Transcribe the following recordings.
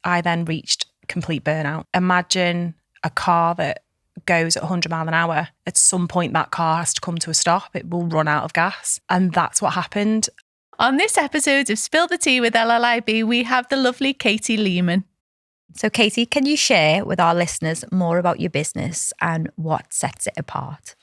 I then reached complete burnout. Imagine a car that goes at 100 miles an hour. At some point, that car has to come to a stop. It will run out of gas. And that's what happened. On this episode of Spill the Tea with LLIB, we have the lovely Katy Lehman. So Katy, can you share with our listeners more about your business and what sets it apart?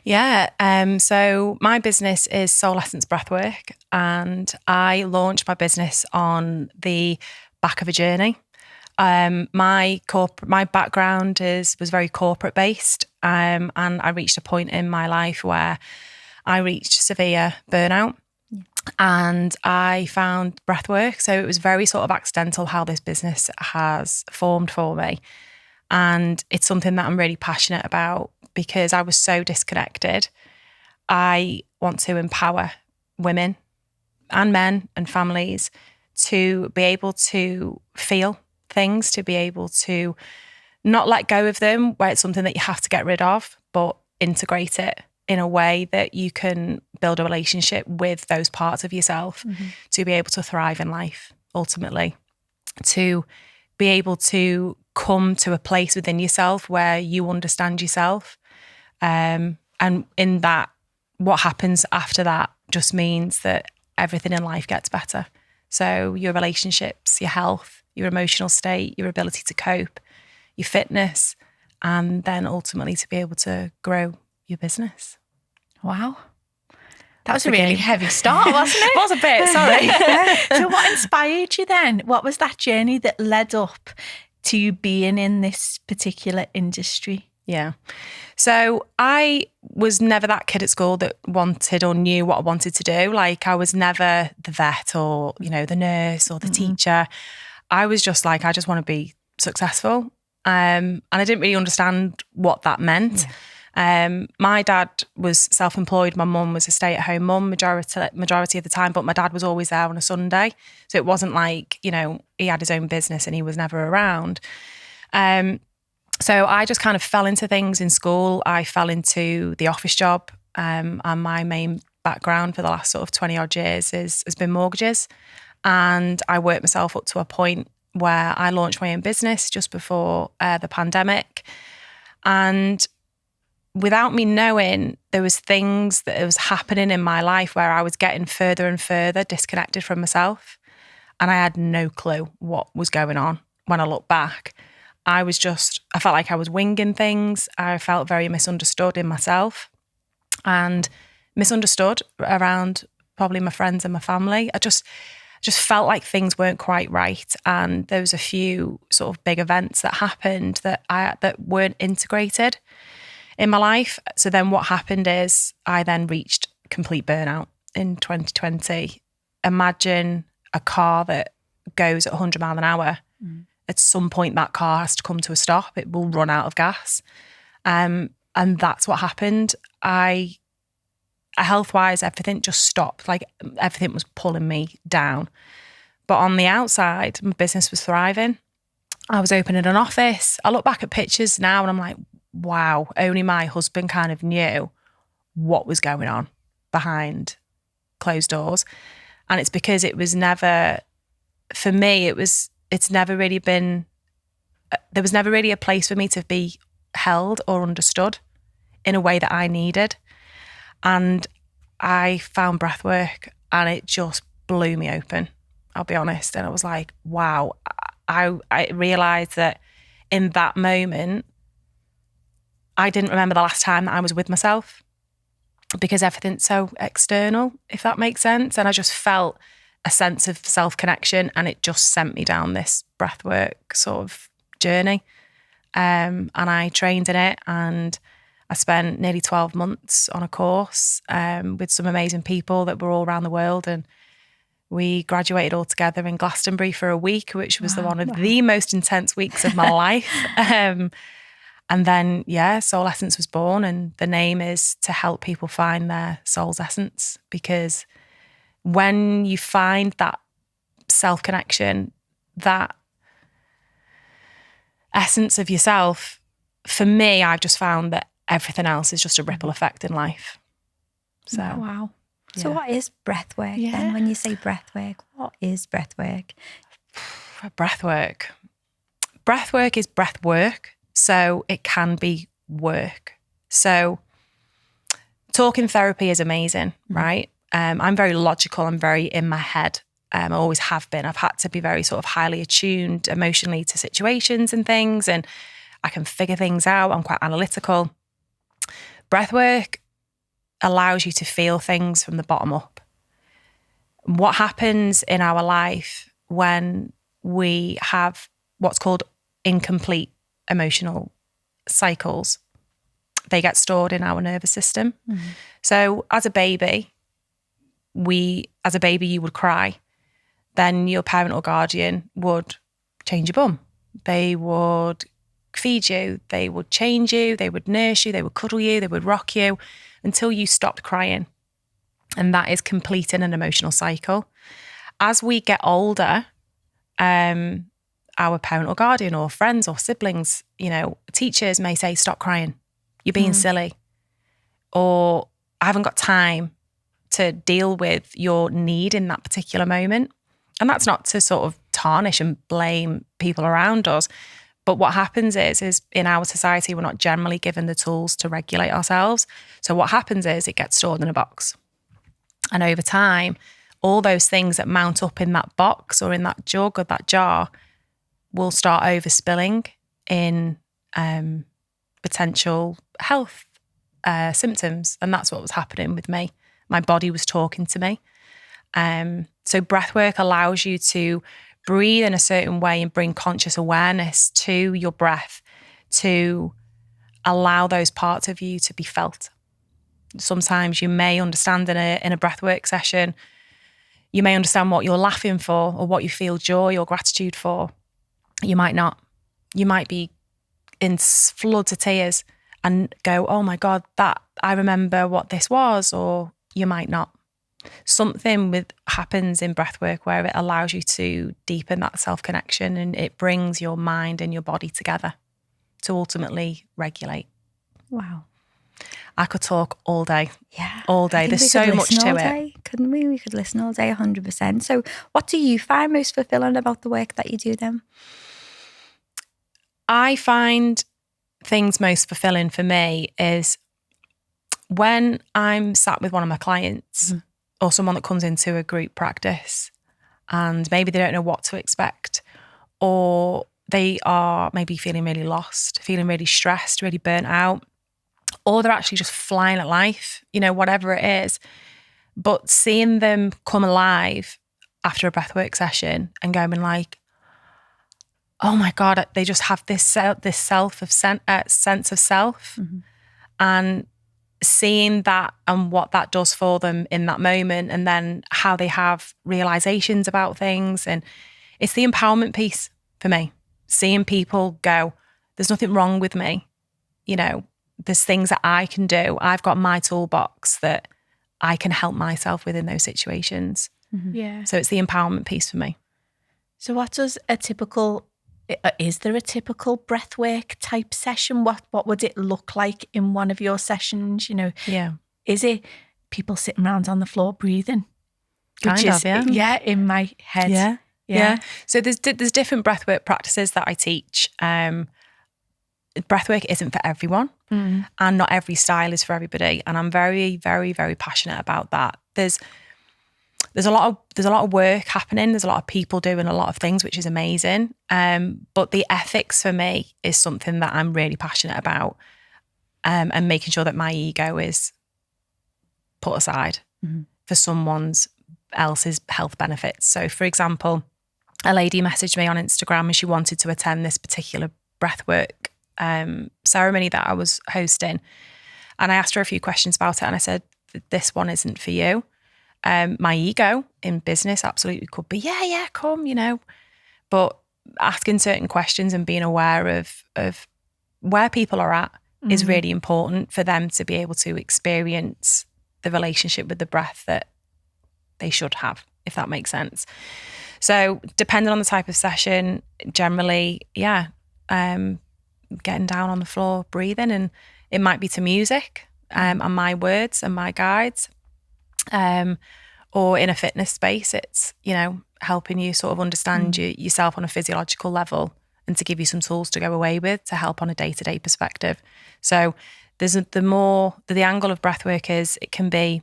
Yeah, so my business is Solace Breathwork, and I launched my business on the back of a journey. My background was very corporate based, and I reached a point in my life where I reached severe burnout. And I found breathwork. So it was very sort of accidental how this business has formed for me. And it's something that I'm really passionate about because I was so disconnected. I want to empower women and men and families to be able to feel things, to be able to not let go of them where it's something that you have to get rid of, but integrate it in a way that you can build a relationship with those parts of yourself to be able to thrive in life, ultimately, to be able to come to a place within yourself where you understand yourself. And in that, what happens after that just means that everything in life gets better. So your relationships, your health, your emotional state, your ability to cope, your fitness, and then ultimately to be able to grow your business. Wow. That was a really heavy start, wasn't it? It was a bit, sorry. So what inspired you then? What was that journey that led up to you being in this particular industry? Yeah. So I was never that kid at school that wanted or knew what I wanted to do. Like I was never the vet or, the nurse or the teacher. I was just like, I just want to be successful. And I didn't really understand what that meant. Yeah. My dad was self-employed. My mum was a stay-at-home mum majority of the time, but my dad was always there on a Sunday. So it wasn't like, he had his own business and he was never around. So I just kind of fell into things in school. I fell into the office job. And my main background for the last sort of 20 odd years has been mortgages. And I worked myself up to a point where I launched my own business just before the pandemic. And without me knowing, there was things that was happening in my life where I was getting further and further disconnected from myself. And I had no clue what was going on when I look back. I felt like I was winging things. I felt very misunderstood in myself and misunderstood around probably my friends and my family. I just felt like things weren't quite right. And there was a few sort of big events that happened that weren't integrated in my life. So then what happened is I then reached complete burnout in 2020. Imagine a car that goes at 100 miles an hour. At some point, that car has to come to a stop. It will run out of gas. And that's what happened. Health-wise, everything just stopped. Like everything was pulling me down. But on the outside, my business was thriving. I was opening an office. I look back at pictures now and I'm like, wow, only my husband kind of knew what was going on behind closed doors. And it's because it was never, for me, it's never really been, there was never really a place for me to be held or understood in a way that I needed. And I found breathwork and it just blew me open, I'll be honest. And I was like, wow, I realised that in that moment, I didn't remember the last time that I was with myself because everything's so external, if that makes sense. And I just felt a sense of self-connection and it just sent me down this breathwork sort of journey. And I trained in it and I spent nearly 12 months on a course with some amazing people that were all around the world. And we graduated all together in Glastonbury for a week, which was one of the most intense weeks of my life. And then, Soul Essence was born, and the name is to help people find their soul's essence. Because when you find that self-connection, that essence of yourself, for me, I've just found that everything else is just a ripple effect in life. So, wow. So what is breathwork then? When you say breathwork, what is breathwork? Breathwork. Breathwork is breath work, so it can be work. So talking therapy is amazing, right? I'm very logical. I'm very in my head. I always have been. I've had to be very sort of highly attuned emotionally to situations and things, and I can figure things out. I'm quite analytical. Breathwork allows you to feel things from the bottom up. What happens in our life when we have what's called incomplete emotional cycles, they get stored in our nervous system. So as a baby, you would cry. Then your parent or guardian would change your bum. They would feed you, they would change you, they would nurse you, they would cuddle you, they would rock you until you stopped crying. And that is completing an emotional cycle. As we get older, our parent or guardian or friends or siblings, teachers may say, stop crying, you're being silly. Or I haven't got time to deal with your need in that particular moment. And that's not to sort of tarnish and blame people around us. But what happens is in our society, we're not generally given the tools to regulate ourselves. So what happens is it gets stored in a box. And over time, all those things that mount up in that box or in that jug or that jar will start overspilling in potential health symptoms. And that's what was happening with me. My body was talking to me. So breathwork allows you to breathe in a certain way and bring conscious awareness to your breath to allow those parts of you to be felt. Sometimes you may understand in a breathwork session, you may understand what you're laughing for or what you feel joy or gratitude for. You might not. You might be in floods of tears and go, oh my God, that I remember what this was, or you might not. Something happens in breathwork where it allows you to deepen that self-connection and it brings your mind and your body together to ultimately regulate. Wow. I could talk all day. Yeah. All day. There's so much to it. Couldn't we? We could listen all day, 100%. So what do you find most fulfilling about the work that you do then? I find things most fulfilling for me is when I'm sat with one of my clients or someone that comes into a group practice and maybe they don't know what to expect, or they are maybe feeling really lost, feeling really stressed, really burnt out, or they're actually just flying at life, whatever it is. But seeing them come alive after a breathwork session and going like, oh my God, they just have this sense of self. And seeing that and what that does for them in that moment, and then how they have realizations about things. And it's the empowerment piece for me. Seeing people go, there's nothing wrong with me. There's things that I can do. I've got my toolbox that I can help myself with in those situations. Yeah. So it's the empowerment piece for me. So what does is there a typical breathwork type session? What would it look like in one of your sessions? Yeah. Is it people sitting around on the floor breathing? Kind of, yeah. Yeah, in my head. Yeah. So there's different breathwork practices that I teach. Breathwork isn't for everyone, and not every style is for everybody. And I'm very, very, very passionate about that. There's a lot of work happening. There's a lot of people doing a lot of things, which is amazing. But the ethics for me is something that I'm really passionate about, and making sure that my ego is put aside for someone else's health benefits. So, for example, a lady messaged me on Instagram and she wanted to attend this particular breathwork ceremony that I was hosting. And I asked her a few questions about it and I said, this one isn't for you. My ego in business absolutely could be, yeah, come, but asking certain questions and being aware of where people are at is really important for them to be able to experience the relationship with the breath that they should have, if that makes sense. So depending on the type of session, generally, getting down on the floor, breathing, and it might be to music and my words and my guides. or in a fitness space, it's, you know, helping you sort of understand yourself on a physiological level and to give you some tools to go away with to help on a day-to-day perspective. So there's the angle of breathwork is it can be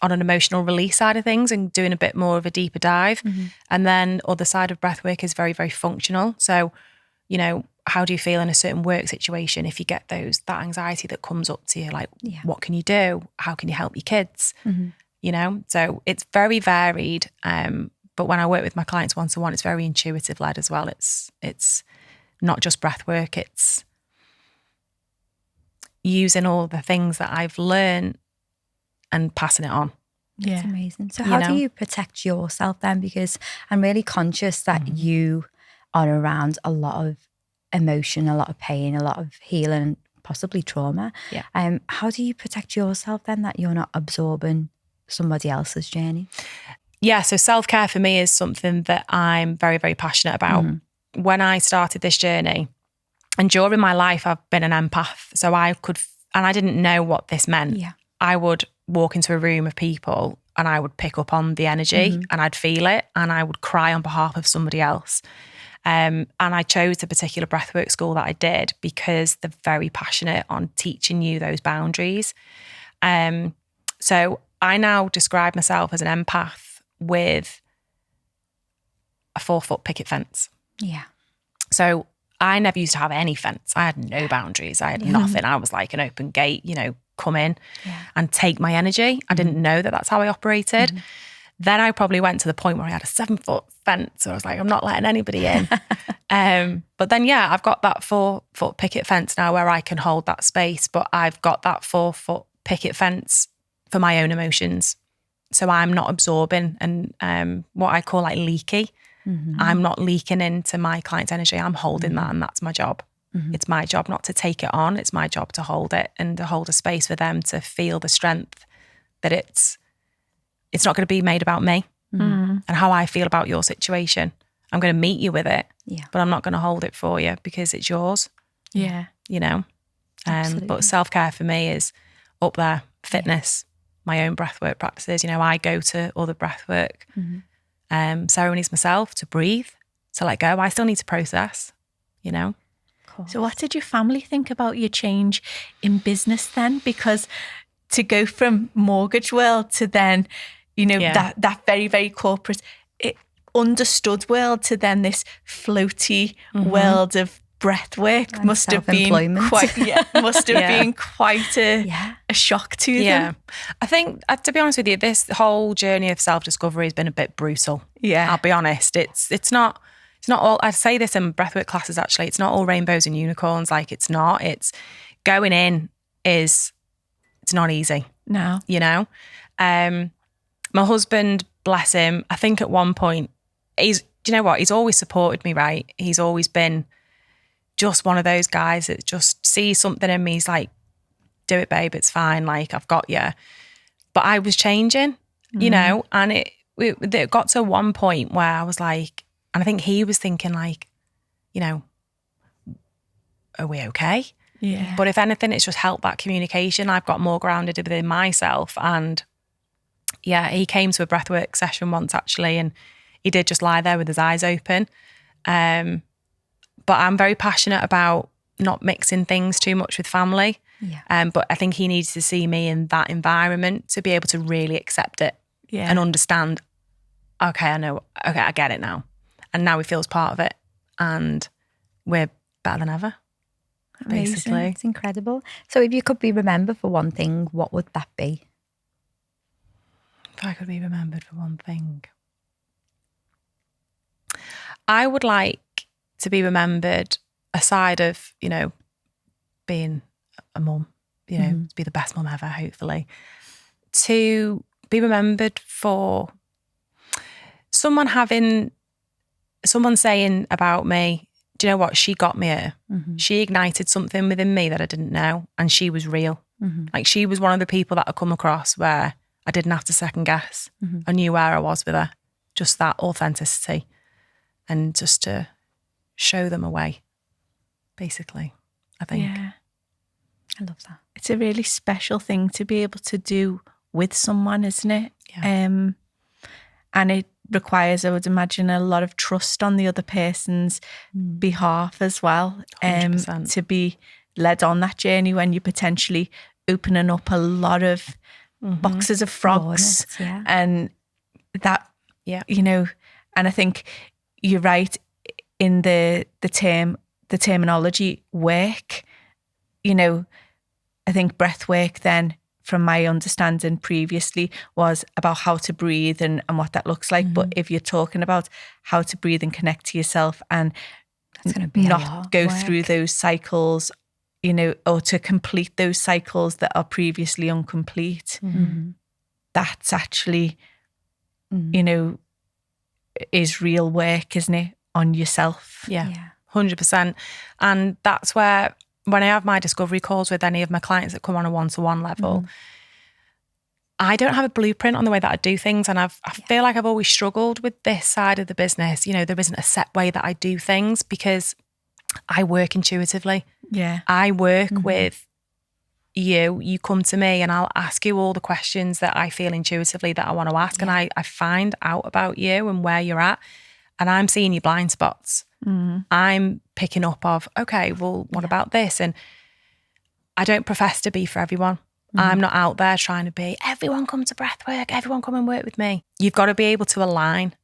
on an emotional release side of things and doing a bit more of a deeper dive. And then other side of breathwork is very, very functional. So, you know, how do you feel in a certain work situation if you get that anxiety that comes up to you? Like, what can you do? How can you help your kids? You know, so it's very varied. But when I work with my clients one-to-one, it's very intuitive led as well. It's not just breath work, it's using all the things that I've learned and passing it on. That's amazing. So how do you protect yourself then? Because I'm really conscious that you are around a lot of emotion, a lot of pain, a lot of healing, possibly trauma. Yeah. How do you protect yourself then that you're not absorbing somebody else's journey? Yeah, so self-care for me is something that I'm very, very passionate about. When I started this journey, and during my life, I've been an empath. So I didn't know what this meant. Yeah. I would walk into a room of people and I would pick up on the energy and I'd feel it and I would cry on behalf of somebody else. And I chose the particular breathwork school that I did because they're very passionate on teaching you those boundaries. So I now describe myself as an empath with a 4-foot picket fence. Yeah. So I never used to have any fence. I had no boundaries. I had nothing. I was like an open gate, you know, come in and take my energy. I didn't know that that's how I operated. Then I probably went to the point where I had a 7-foot fence. So I was like, I'm not letting anybody in. But then, I've got that 4-foot picket fence now where I can hold that space. But I've got that 4-foot picket fence for my own emotions. So I'm not absorbing and what I call like leaky. I'm not leaking into my client's energy. I'm holding that and that's my job. It's my job not to take it on. It's my job to hold it and to hold a space for them to feel the strength that it's not going to be made about me and how I feel about your situation. I'm going to meet you with it, but I'm not going to hold it for you because it's yours. Yeah. You know? But self-care for me is up there, fitness, my own breathwork practices. You know, I go to other breathwork ceremonies myself to breathe, to let go. I still need to process, you know? So what did your family think about your change in business then? Because to go from mortgage world to then, you know, that very, very corporate, understood world to then this floaty world of breath work and must have been quite been quite a shock to them. I think, to be honest with you, this whole journey of self-discovery has been a bit brutal. I'll be honest. It's not all, I say this in breathwork classes actually, it's not all rainbows and unicorns. Like it's not, it's going in it's not easy. No. You know? My husband, bless him, I think at one point, do you know what? He's always supported me, right? He's always been just one of those guys that just sees something in me. He's like, do it, babe. It's fine. Like, I've got you. But I was changing, you know, and it got to one point where I was like, and I think he was thinking like, you know, are we okay? Yeah. But if anything, it's just helped that communication. I've got more grounded within myself. And he came to a breathwork session once actually, and he did just lie there with his eyes open. But I'm very passionate about not mixing things too much with family. But I think he needs to see me in that environment to be able to really accept it and understand, okay, I know, okay, I get it now. And now he feels part of it. And we're better than ever, basically. It's incredible. So if you could be remembered for one thing, what would that be? If I could be remembered for one thing, I would like to be remembered aside of, you know, being a mum, you know, to be the best mum ever, hopefully, to be remembered for someone saying about me, do you know what, she got me here. She ignited something within me that I didn't know, and she was real. Like, she was one of the people that I come across where I didn't have to second guess. I knew where I was with her. Just that authenticity, and just to show them a way, basically, I think. Yeah. I love that. It's a really special thing to be able to do with someone, isn't it? Yeah. And it requires, I would imagine, a lot of trust on the other person's behalf as well, to be led on that journey when you're potentially opening up a lot of boxes of frogs. And that, you know, and I think you're right in the terminology work. You know, I think breath work then, from my understanding previously, was about how to breathe and what that looks like. But if you're talking about how to breathe and connect to yourself and that's going to be not go through those cycles, you know, or to complete those cycles that are previously incomplete, that's actually, you know, is real work, isn't it, on yourself? Yeah. 100%. And that's where, when I have my discovery calls with any of my clients that come on a one-to-one level, I don't have a blueprint on the way that I do things. And I feel like I've always struggled with this side of the business. You know, there isn't a set way that I do things because I work intuitively. Yeah. I work with you come to me and I'll ask you all the questions that I feel intuitively that I want to ask. And I find out about you and where you're at. And I'm seeing your blind spots. I'm picking up of, okay, well, what about this? And I don't profess to be for everyone. I'm not out there trying to be, everyone come to Breathwork, everyone come and work with me. You've got to be able to align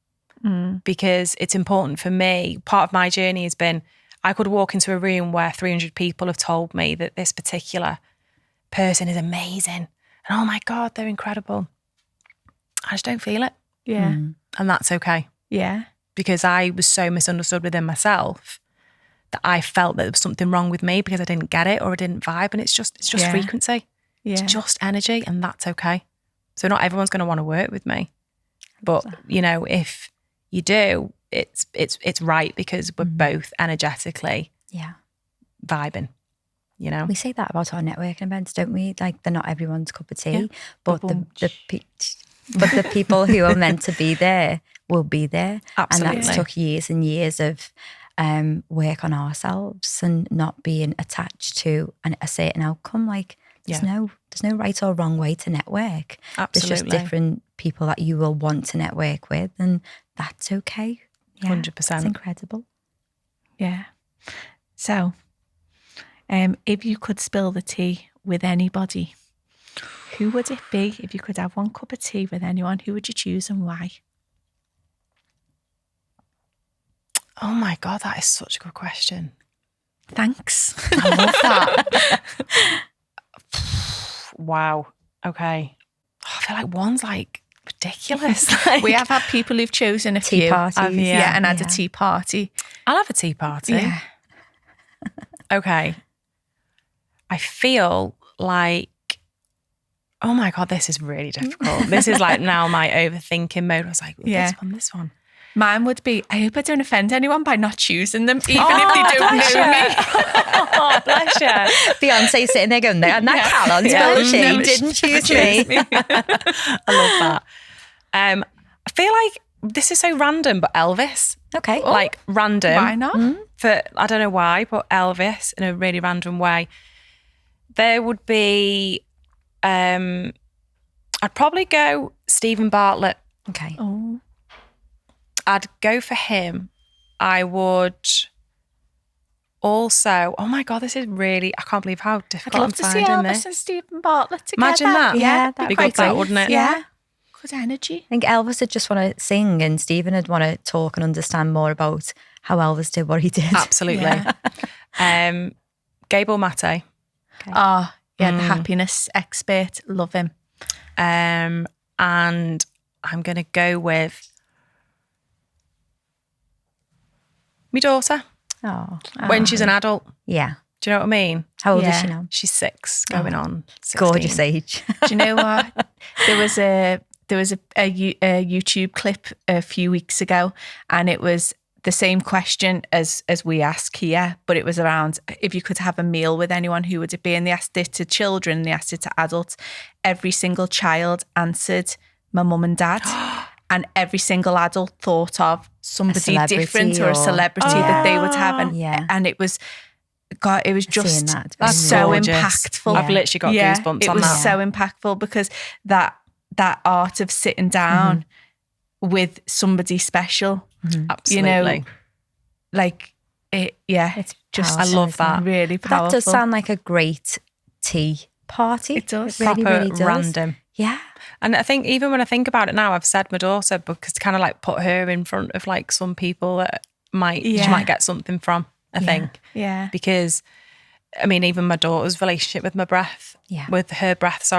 because it's important for me. Part of my journey has been, I could walk into a room where 300 people have told me that this particular person is amazing. And oh my God, they're incredible. I just don't feel it. Yeah. And that's okay. Yeah. Because I was so misunderstood within myself that I felt that there was something wrong with me because I didn't get it or I didn't vibe. And it's just frequency. It's just energy, and that's okay. So not everyone's going to want to work with me. But, you know, if you do, it's right because we're both energetically vibing, you know. We say that about our networking events, don't we? Like, they're not everyone's cup of tea, but the people who are meant to be there will be there. Absolutely. And that took years and years of work on ourselves and not being attached to a certain outcome. Like, there's no right or wrong way to network. Absolutely. There's just different people that you will want to network with, and that's okay. 100%. It's incredible. Yeah. So, if you could spill the tea with anybody, who would it be? If you could have one cup of tea with anyone, who would you choose and why? Oh my God, that is such a good question. Thanks. I love that. Wow. Okay. I feel like one's like ridiculous. We have had people who've chosen a tea few. parties. And had a tea party. I'll have a tea party. Yeah. Okay. I feel like, oh my God, this is really difficult. This is like now my overthinking mode. I was like, this one. Mine would be, I hope I don't offend anyone by not choosing them, even if they don't know me. Oh, bless you. Beyonce sitting there going, that Calon's bullshit. He didn't choose me. I love that. I feel like this is so random, but Elvis. Okay. Like random. Why not? For, I don't know why, but Elvis in a really random way. There would be, I'd probably go Stephen Bartlett. Okay. Oh. I'd go for him. I would also, oh my God, this is really, I can't believe how difficult I'm finding this. I'd love to see Elvis and Stephen Bartlett together. Imagine that. Yeah, that'd be good, that, wouldn't it? Yeah. Good energy. I think Elvis would just want to sing and Stephen would want to talk and understand more about how Elvis did what he did. Absolutely. Gable Mate. Okay. Oh, yeah, the happiness expert. Love him. And I'm going to go with my daughter. Oh. When she's an adult. Yeah. Do you know what I mean? How old is she now? She's 6, going on 16. Gorgeous age. Do you know what? There was a YouTube clip a few weeks ago, and it was the same question as we ask here, but it was around if you could have a meal with anyone, who would it be? And they asked it to children, they asked it to adults. Every single child answered, my mum and dad. And every single adult thought of somebody different or a celebrity that they would have. And it was, God, it was just so impactful. I've literally got goosebumps on that. It was so impactful because that art of sitting down with somebody special. Absolutely. Like it, it's just, powerful, I love that. really But powerful. that does sound like a great tea party. It does. It really, Proper really does. random. Yeah. And I think even when I think about it now, I've said my daughter because to kind of like put her in front of like some people that she might get something from, I think. Yeah. Because, I mean, even my daughter's relationship with with her breath,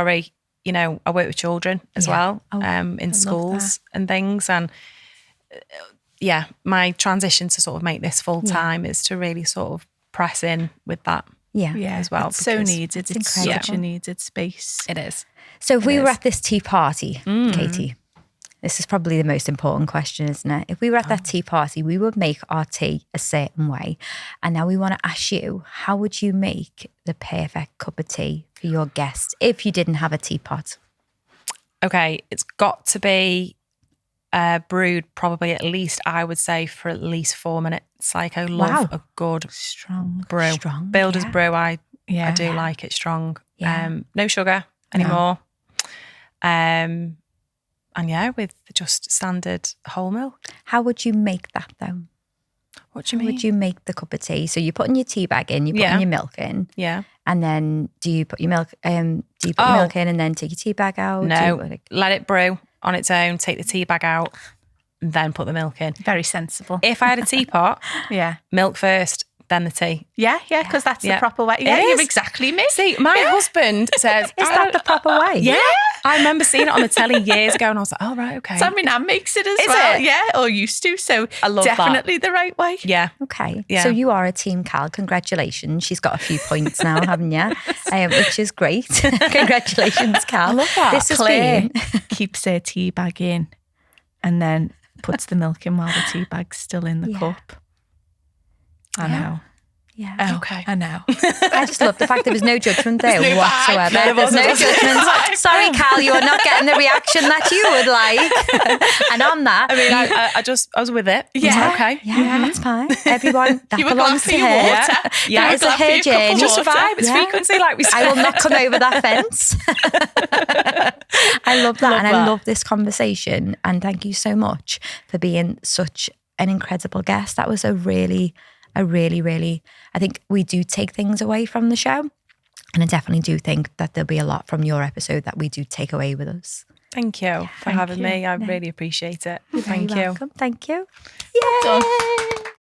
you know, I work with children as well in schools and things. And my transition to sort of make this full time is to really sort of press in with that as well. It's so needed. It's such a incredible. needed space. It is. So if we were at this tea party, Katy, this is probably the most important question, isn't it? If we were at that tea party, we would make our tea a certain way. And now we want to ask you, how would you make the perfect cup of tea for your guests if you didn't have a teapot? Okay, it's got to be brewed probably at least, I would say, for at least 4 minutes. Like I love a good strong brew. Builder's brew, I do like it strong. Yeah. No sugar anymore. And with just standard whole milk. How would you make that though? What do you mean? Would you make the cup of tea? So you're putting your tea bag in, you're putting your milk in. Yeah. And then do you put your milk your milk in and then take your tea bag out? No, let it brew on its own, take the tea bag out, and then put the milk in. Very sensible. If I had a teapot, milk first, then the tea. Yeah, because that's the proper way. Yeah, you're exactly me. See, my husband says, is that the proper way? Yeah. I remember seeing it on the telly years ago and I was like, oh, right, okay. So my nan makes it as Is well. it? Yeah, or used to. So I love definitely the right way. Yeah. Okay. Yeah. So you are a team Cal. Congratulations. She's got a few points now, haven't you? Which is great. Congratulations, Cal. I love that. This has Claire been... keeps her tea bag in and then puts the milk in while the tea bag's still in the cup. I know. Yeah. Oh, okay. I know. I just love the fact there was no judgment there whatsoever. There's no judgment. Sorry, Cal, you are not getting the reaction that you would like. And on that, I mean, I was with it. Yeah. Okay. Yeah, that's fine. Everyone, that You were belongs glad to for your her. water. That is her journey. Just survive. It's frequency, like we said. I will not come over that fence. I love that. I love this conversation. And thank you so much for being such an incredible guest. That was a really, I think we do take things away from the show. And I definitely do think that there'll be a lot from your episode that we do take away with us. Thank you for having me. I really appreciate it. You're Thank very you. welcome. Thank you. Well done. Yay!